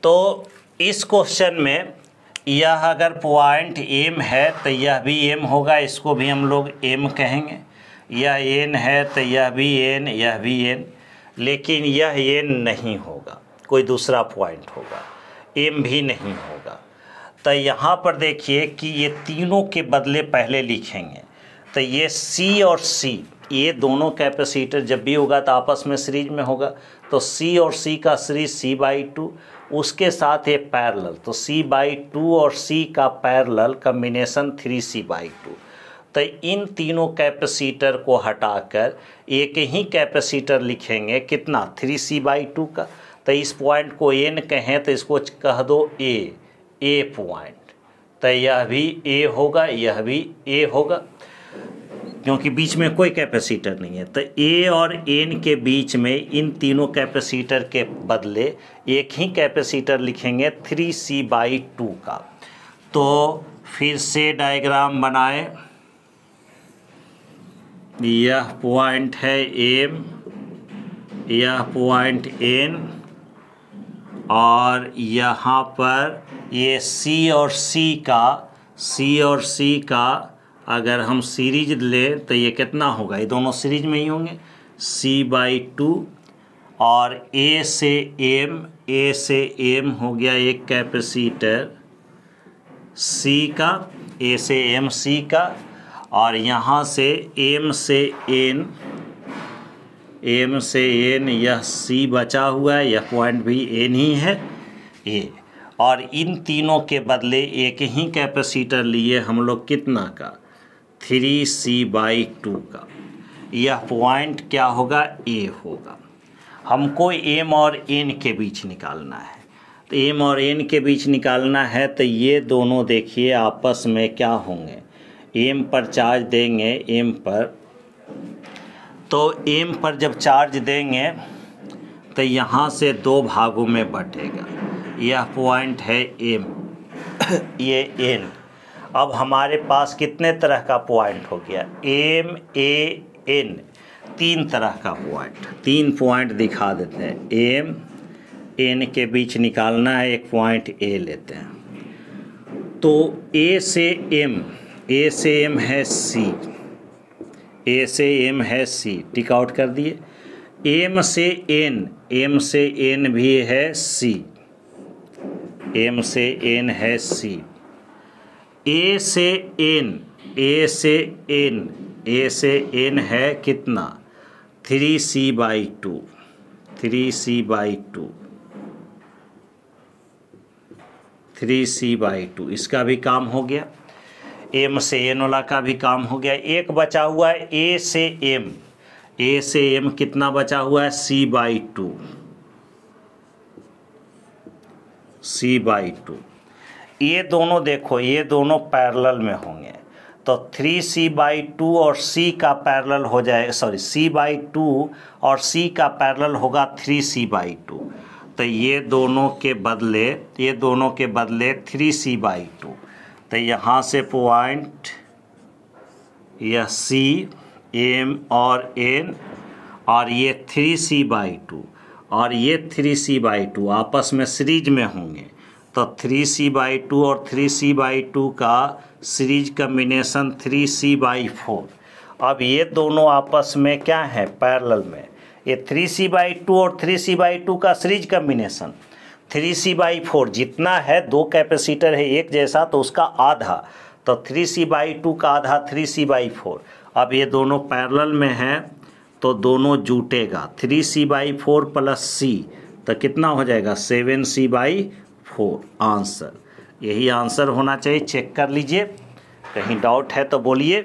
तो इस क्वेश्चन में यह अगर पॉइंट एम है तो यह भी एम होगा, इसको भी हम लोग एम कहेंगे। यह एन है तो यह भी एन, यह भी एन, लेकिन यह एन नहीं होगा, कोई दूसरा पॉइंट होगा, एम भी नहीं होगा। तो यहाँ पर देखिए कि ये तीनों के बदले पहले लिखेंगे, तो ये सी और सी, ये दोनों कैपेसिटर जब भी होगा तो आपस में सीरीज में होगा, तो सी और सी का सीरीज C/2, उसके साथ ये पैरेलल, तो C/2 और C का पैरेलल कम्बिनेशन 3C/2। तो इन तीनों कैपेसिटर को हटाकर एक ही कैपेसिटर लिखेंगे, कितना, 3C/2 का। तो इस पॉइंट को एन कहें तो इसको कह दो ए पॉइंट, तो यह भी ए होगा, यह भी ए होगा, क्योंकि बीच में कोई कैपेसिटर नहीं है। तो ए और एन के बीच में इन तीनों कैपेसिटर के बदले एक ही कैपेसिटर लिखेंगे 3C/2 का। तो फिर से डायग्राम बनाए, यह पॉइंट है एम, यह पॉइंट एन, और यहाँ पर ये सी और सी का अगर हम सीरीज लें तो ये कितना होगा, ये दोनों सीरीज में ही होंगे, C/2, और ए से एम हो गया एक कैपेसिटर C का, ए से एम C का, और यहाँ से एम से एन यह C बचा हुआ है, यह पॉइंट भी एन ही है, ए। और इन तीनों के बदले एक ही कैपेसिटर लिए हम लोग कितना का, 3C/2 का। यह पॉइंट क्या होगा, ए होगा। हमको एम और एन के बीच निकालना है, तो एम और एन के बीच निकालना है, तो ये दोनों देखिए आपस में क्या होंगे, एम पर चार्ज देंगे, एम पर, तो एम पर जब चार्ज देंगे तो यहाँ से दो भागों में बटेगा। यह पॉइंट है एम, ये एन। अब हमारे पास कितने तरह का पॉइंट हो गया, एम ए एन, तीन तरह का पॉइंट, तीन पॉइंट दिखा देते हैं। एम एन के बीच निकालना है, एक पॉइंट ए लेते हैं। तो ए से एम है सी, ए से एम है सी, टिक आउट कर दिए। एम से एन भी है सी, एम से एन है सी। ए से एन है कितना, 3C/2, 3C/2, इसका भी काम हो गया, एम से एन वाला का भी काम हो गया। एक बचा हुआ है ए से एम कितना बचा हुआ है, C/2। ये दोनों देखो, ये दोनों पैरेलल में होंगे, तो 3C/2 और C का पैरेलल हो जाए, C/2 और C का पैरेलल होगा 3C/2। तो ये दोनों के बदले 3C/2। तो यहाँ से पॉइंट यह C, M और N, और ये 3C/2 और ये 3C/2 आपस में सीरीज में होंगे, तो 3C/2 और 3C/2 का सीरीज कम्बिनेशन 3C/4। अब ये दोनों आपस में क्या है, पैरेलल में, ये 3C/2 और 3C/2 का सीरीज कम्बिनेशन 3C/4, जितना है, दो कैपेसिटर है एक जैसा, तो उसका आधा, तो 3C/2 का आधा 3C/4। अब ये दोनों पैरेलल में हैं तो दोनों जुटेगा, 3C/4 प्लस C, तो कितना हो जाएगा, 7C/4 आंसर। यही आंसर होना चाहिए, चेक कर लीजिए, कहीं डाउट है तो बोलिए।